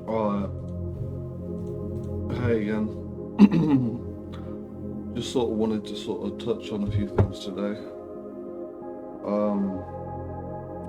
Alright, hey again. Just sort of wanted to sort of touch on a few things today. Um,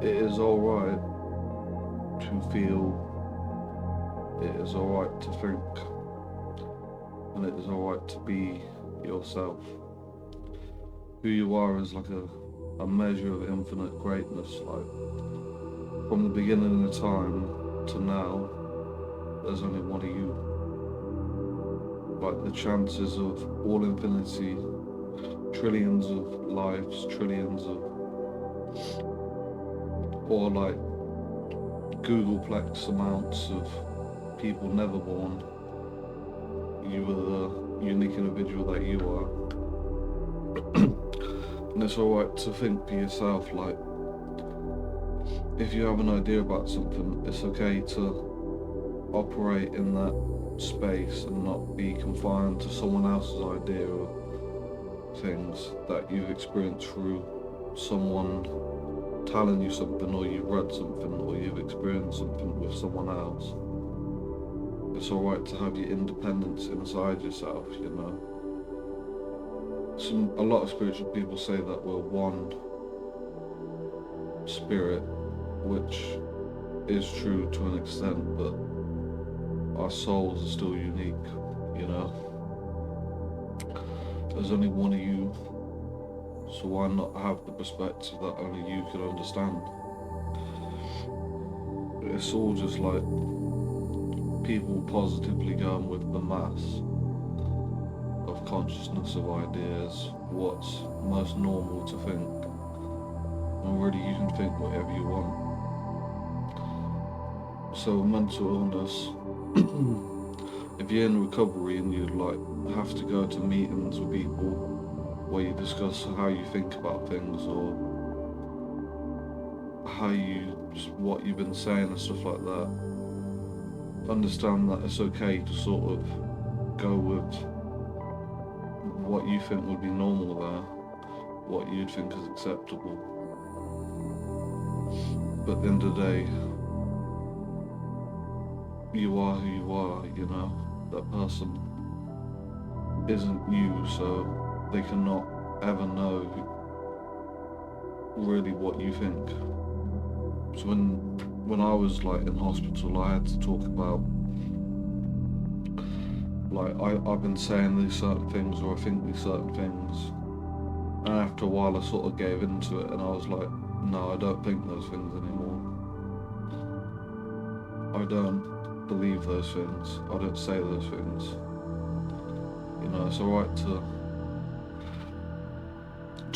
it is alright to feel, it is alright to think, and it is alright to be yourself. Who you are is like a measure of infinite greatness. Like, from the beginning of time to now, there's only one of you. Like, the chances of all infinity, trillions of lives, trillions of, or like Googleplex amounts of people never born, you are the unique individual that you are. And it's alright to think for yourself, like, if you have an idea about something, it's okay to operate in that space and not be confined to someone else's idea of things that you've experienced through someone telling you something, or you've read something, or you've experienced something with someone else. It's alright to have your independence inside yourself, you know. A lot of spiritual people say that we're one spirit, which is true to an extent, but our souls are still unique, you know. There's only one of you, so why not have the perspective that only you can understand? It's all just like people positively going with the mass of consciousness, of ideas, what's most normal to think. And really, you can think whatever you want. So mental illness, if you're in recovery and you like have to go to meetings with people where you discuss how you think about things, or what you've been saying and stuff like that, understand that it's okay to sort of go with what you think would be normal there, what you'd think is acceptable. But at the end of the day, you are who you are, you know. That person isn't you, so they cannot ever know really what you think. So when I was like in hospital, I had to talk about, like, I've been saying these certain things, or I think these certain things, and after a while I sort of gave into it, and I was like, no, I don't think those things anymore. I don't believe those things. I don't say those things. You know, it's alright to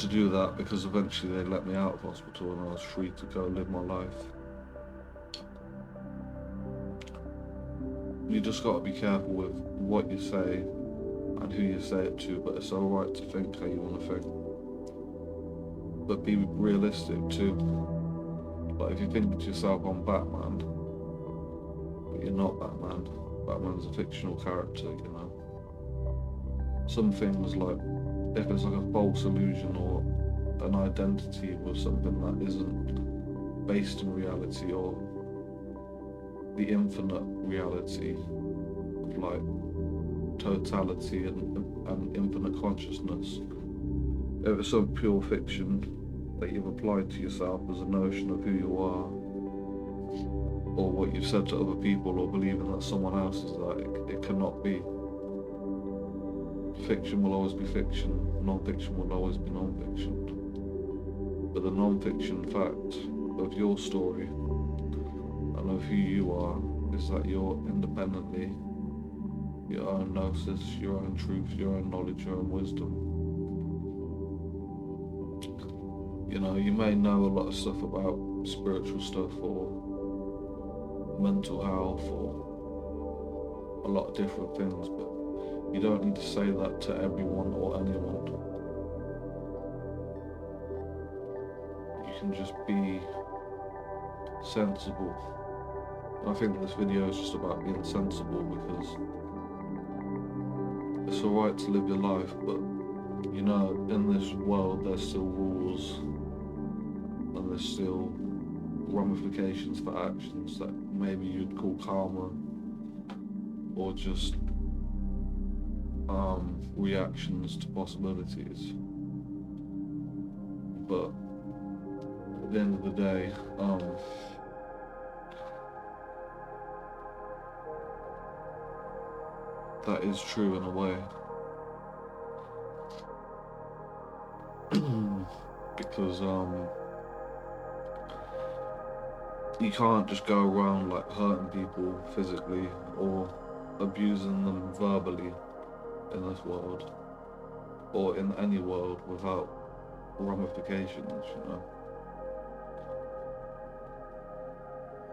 do that, because eventually they let me out of hospital and I was free to go live my life. You just got to be careful with what you say and who you say it to, but it's alright to think how you want to think. But be realistic too. Like, if you think to yourself, I'm Batman, but you're not Batman. Batman's a fictional character, you know. Some things, like, if it's like a false illusion or an identity with something that isn't based in reality, or the infinite reality of like totality and infinite consciousness, if it's some pure fiction that you've applied to yourself as a notion of who you are, or what you've said to other people, or believing that someone else is that, it cannot be. Fiction will always be fiction, non-fiction will always be non-fiction. But the non-fiction fact of your story and of who you are is that you're independently your own gnosis, your own truth, your own knowledge, your own wisdom. You know, you may know a lot of stuff about spiritual stuff, or mental health, or a lot of different things, but you don't need to say that to everyone or anyone. You can just be sensible. I think this video is just about being sensible, because it's alright to live your life, but you know, in this world there's still rules, and there's still ramifications for actions that maybe you'd call karma, or just reactions to possibilities. But at the end of the day, that is true in a way. Because you can't just go around like hurting people physically or abusing them verbally in this world or in any world without ramifications, you know.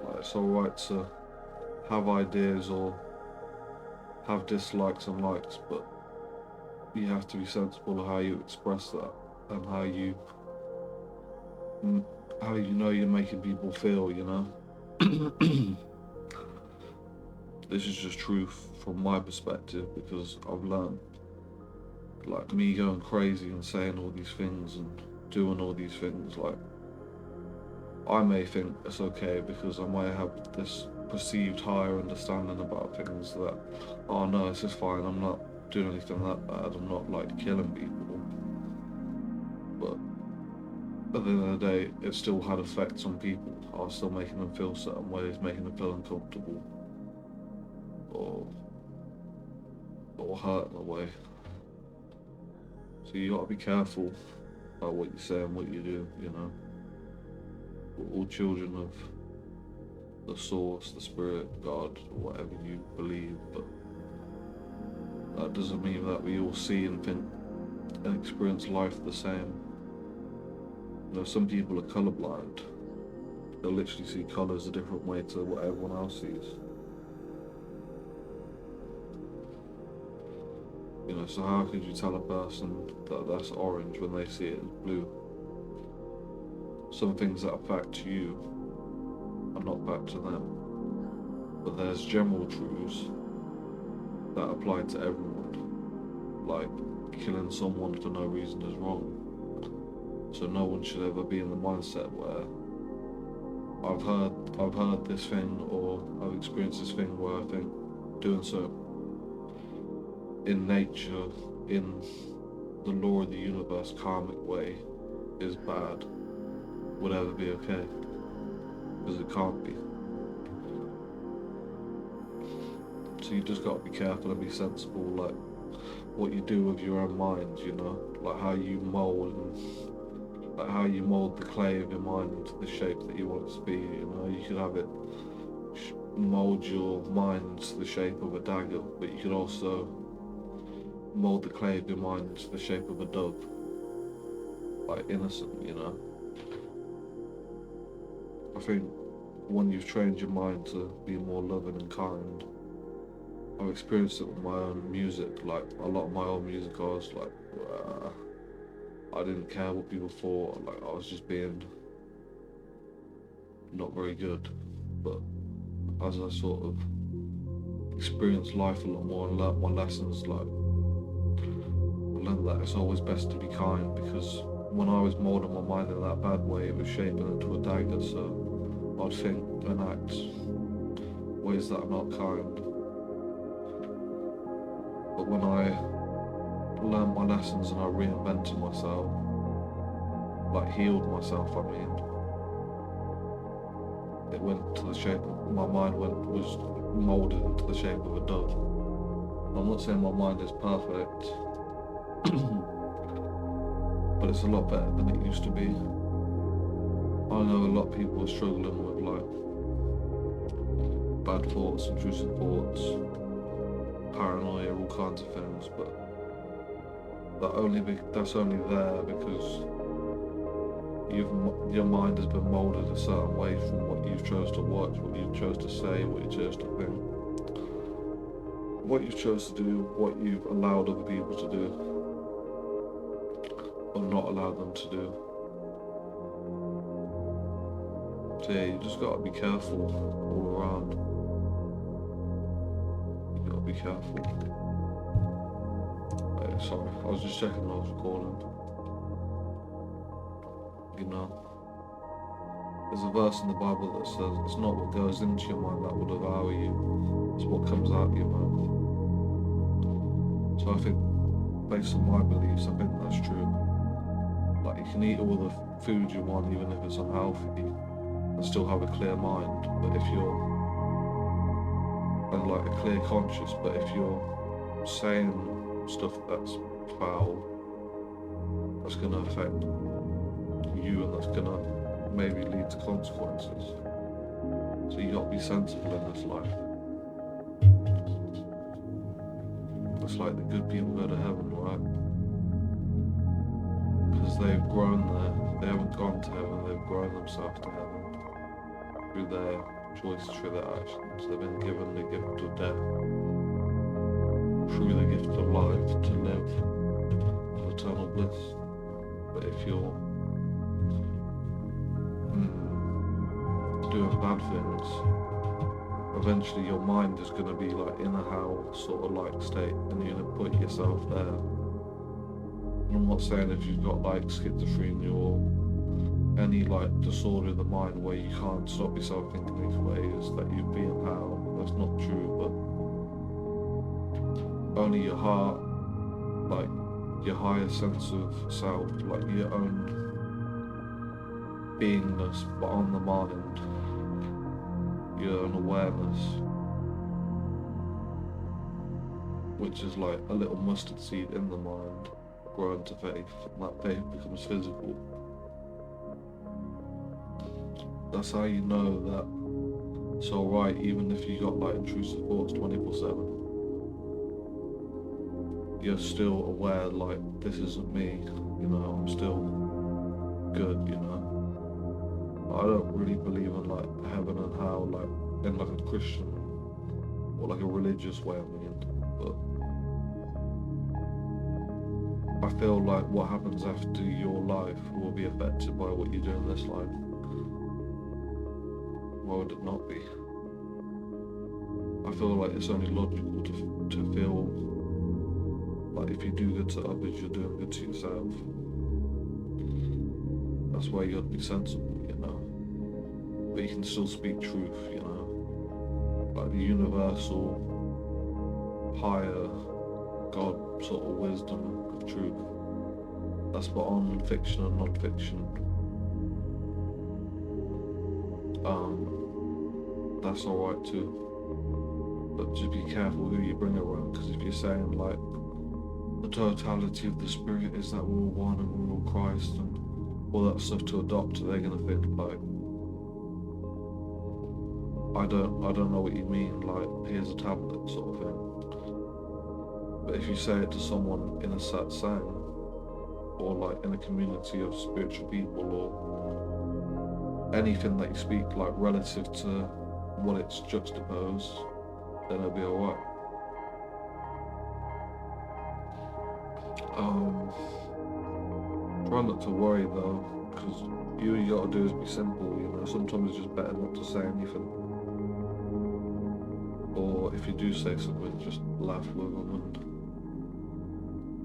Like, it's alright to have ideas or have dislikes and likes, but you have to be sensible of how you express that and how you know you're making people feel, you know. This is just truth from my perspective, because I've learned, like, me going crazy and saying all these things and doing all these things, like, I may think it's okay because I might have this perceived higher understanding about things that, oh no, it's just fine, I'm not doing anything that bad, I'm not like killing people. But at the end of the day, it still had effects on people. I was still making them feel certain ways, making them feel uncomfortable or hurt in a way. So you gotta be careful about what you say and what you do, you know. We're all children of the source, the spirit, God, or whatever you believe, but that doesn't mean that we all see and think and experience life the same. You know, some people are colorblind. They'll literally see colors a different way to what everyone else sees. You know, so how could you tell a person that that's orange when they see it as blue? Some things that affect you are not back to them. But there's general truths that apply to everyone. Like, killing someone for no reason is wrong. So no one should ever be in the mindset where I've heard this thing, or I've experienced this thing where I think doing so in nature, in the law of the universe, karmic way, is bad, would ever be okay. Because it can't be. So you just gotta be careful and be sensible, like what you do with your own mind, you know, like how you mold the clay of your mind into the shape that you want it to be. You know, you could have it mold your mind to the shape of a dagger, but you could also mold the clay of your mind to the shape of a dove, like innocent, you know. I think when you've trained your mind to be more loving and kind, I've experienced it with my own music. Like, a lot of my old music, I was like, I didn't care what people thought. Like, I was just being not very good. But as I sort of experienced life a lot more and learnt my lessons, like, I learned that it's always best to be kind, because when I was moulding my mind in that bad way, it was shaping into a dagger. So I'd think and act ways that are not kind. But when I learned my lessons and I reinvented myself, like healed myself, I mean, it went to the shape of, my mind was moulded into the shape of a dove. I'm not saying my mind is perfect, but it's a lot better than it used to be. I know a lot of people are struggling with like bad thoughts, intrusive thoughts, paranoia, all kinds of things, but that's only there because your mind has been moulded a certain way from what you've chose to watch, what you chose to say, what you chose to think, what you've chose to do, what you've allowed other people to do, or not allowed them to do. So yeah, you just gotta be careful all around. You gotta be careful. Sorry, I was just checking when I was recording. You know, there's a verse in the Bible that says, it's not what goes into your mind that will devour you, it's what comes out your mouth. So I think, based on my beliefs, I think that's true. Like, you can eat all the food you want, even if it's unhealthy, and still have a clear mind. But if you're, and like a clear conscience, but if you're saying stuff that's foul, that's going to affect you, and that's going to maybe lead to consequences. So you got to be sensible in this life. It's like the good people go to heaven, right? Because they've grown there. They haven't gone to heaven, they've grown themselves to heaven through their choices, through their actions. They've been given the gift of death, through the gift of life, to live in eternal bliss. But if you're doing bad things, eventually your mind is going to be like in a hell sort of like state, and you're going to put yourself there. And I'm not saying if you've got like schizophrenia or any like disorder of the mind where you can't stop yourself thinking these ways that you'd be in hell. That's not true, but only your heart, like your higher sense of self, like your own beingness, but on the mind, your own awareness, which is like a little mustard seed in the mind, growing to faith, and that faith becomes physical. That's how you know that it's alright, even if you got like intrusive thoughts 24/7. You're still aware, like, this isn't me, you know, I'm still good, you know. I don't really believe in like heaven and hell, like in like a Christian or like a religious way, I mean, but I feel like what happens after your life will be affected by what you do in this life. Why would it not be? I feel like it's only logical to feel like if you do good to others, you're doing good to yourself. That's why you gotta be sensible, you know. But you can still speak truth, you know. Like the universal, higher God sort of wisdom of truth. That's beyond fiction and non-fiction. That's alright too. But just be careful who you bring around, because if you're saying like the totality of the spirit is that we're all one and we're all Christ and all that stuff to adopt, they're gonna think like, I don't know what you mean, like here's a tablet sort of thing. But if you say it to someone in a satsang, or like in a community of spiritual people, or anything that you speak like relative to what it's juxtaposed, then it'll be alright. Try not to worry though, because you gotta do is be simple, you know. Sometimes it's just better not to say anything. Or if you do say something, just laugh with them and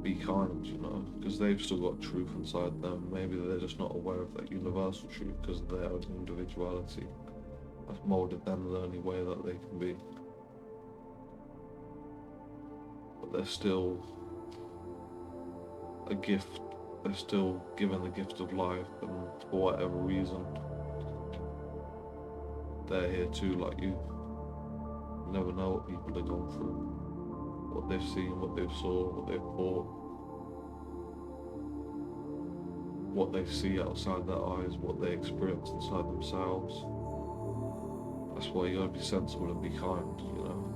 be kind, you know, because they've still got truth inside them. Maybe they're just not aware of that universal truth because of their own individuality. That's moulded them the only way that they can be. But they're still a gift. They're still given the gift of life, and for whatever reason, they're here too, like you. You never know what people have gone through, what they've seen, what they've saw, what they've thought, what they see outside their eyes, what they experience inside themselves. That's why you gotta be sensible and be kind, you know.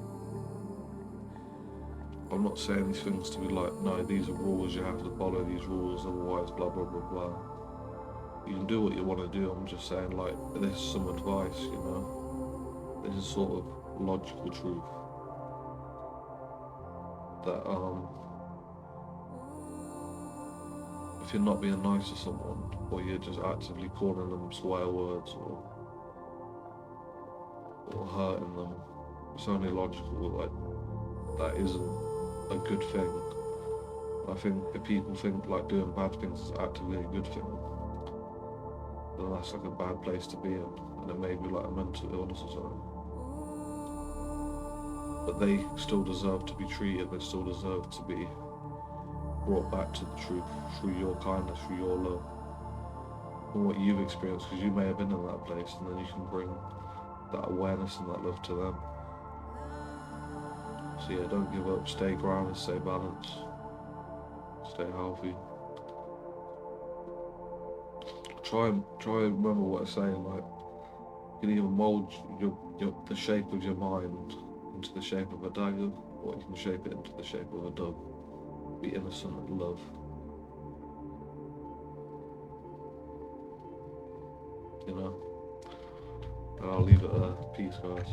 I'm not saying these things to be like, no, these are rules, you have to follow these rules, otherwise blah blah blah blah. You can do what you want to do. I'm just saying, like, this is some advice, you know. This is sort of logical truth that if you're not being nice to someone, or you're just actively calling them swear words or hurting them, it's only logical, like, that isn't a good thing. I think if people think like doing bad things is actively a good thing, then that's like a bad place to be in, and it may be like a mental illness or something. but they still deserve to be treated. They still deserve to be brought back to the truth through your kindness, through your love, and what you've experienced, because you may have been in that place, and then you can bring that awareness and that love to them. So yeah, don't give up, stay grounded, stay balanced, stay healthy. Try and remember what I'm saying, like you can either mold the shape of your mind into the shape of a dagger, or you can shape it into the shape of a dove. Be innocent and love. You know? And I'll leave it there. Peace, guys.